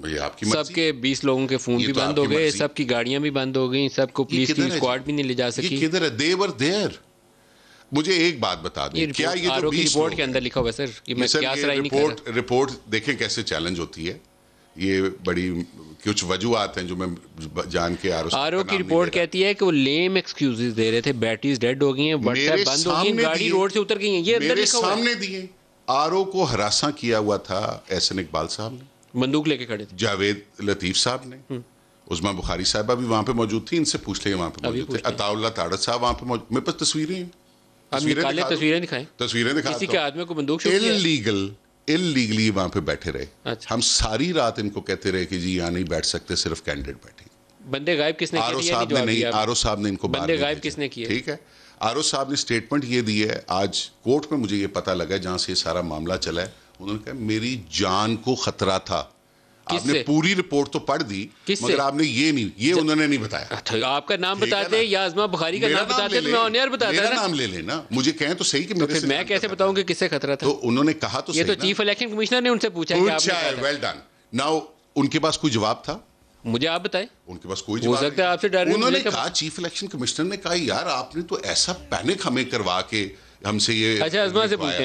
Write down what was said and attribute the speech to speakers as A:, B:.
A: ये आपकी मर्जी।
B: सबके 20 लोगों के फोन भी
A: तो
B: बंद हो
A: आपकी
B: गए,
A: मर्जी।
B: सबकी गाड़ियां भी बंद हो गई, सबको पुलिस की स्क्वाड भी नहीं ले जा
A: ये
B: सकी।
A: किधर है? दे वर देयर। मुझे एक बात बता दें, क्या ये जो
B: आरओ की
A: 20
B: रिपोर्ट
A: लोग
B: के अंदर
A: हैं,
B: लिखा हुआ है सर, ये मैं
A: सर
B: क्या
A: ये
B: सराही नहीं कर रहा।
A: रिपोर्ट देखें कैसे चैलेंज होती है। ये बड़ी कुछ वजूहत हैं जो मैं जान के
B: आरओ की रिपोर्ट कहती है कि वो लेम एक्सक्यूजेस दे रहे थे, बैटरीज डेड हो गई हैं, व्हाट्सएप बंद हो गई हैं, गाड़ी रोड से उतर गई है, ये अंदर
A: मेरे
B: लिखा हुआ है।
A: सामने दिए। आरओ को हरासा किया हुआ था एहसन इकबाल साहब ने,
B: बंदूक लेके खड़े थे,
A: जावेद लतीफ साहब ने, उस्मा बुखारी साहबा भी वहां पे मौजूद थी, इनसे पूछ लेंगे वहां पे मौजूद थे, अताउल्लाह ताड़त साहब वहां पे मौजूद। मेरे पास तस्वीरें हैं,
B: तस्वीरें दिखाएं,
A: तस्वीरें दिखा
B: किसी के आदमी को बंदूक शूट किया।
A: इलीगली वहां पे बैठे रहे।
B: अच्छा।
A: हम सारी रात इनको कहते रहे कि जी यहाँ नहीं बैठ सकते, सिर्फ कैंडिडेट बैठे।
B: बंदे गायब किसने किए?
A: आरओ साहब ने नहीं, आरओ साहब ने इनको
B: बंदे गायब किसने किए?
A: ठीक है, आरओ साहब ने स्टेटमेंट ये दी है, आज कोर्ट में मुझे ये पता लगा जहां से ये सारा मामला चला है, उन्होंने कहा मेरी जान को खतरा था। आपने पूरी रिपोर्ट तो पढ़ दी, मगर आपने ये नहीं, ये उन्होंने नहीं बताया।
B: अच्छा, आपका नाम बताते या आजमा बुखारी का नाम बताते तो मैं ऑन एयर बताता।
A: मेरा नाम ले लेना, मुझे कहें तो सही कि
B: तो फिर मैं कैसे बताऊं कि किससे खतरा था?
A: तो उन्होंने कहा तो
B: ये तो चीफ इलेक्शन कमिश्नर ने उनसे पूछा कि आपने
A: वेल डन। नाउ उनके पास कोई जवाब था?
B: मुझे आप बताएं।
A: उनके पास कोई जवाब
B: हो सकता है आपसे डर।
A: उन्होंने कहा, चीफ इलेक्शन कमिश्नर ने कहा यार आपने तो ऐसा पैनिक हमें करवा के हमसे ये।
B: अच्छा, अजमा से पूछें।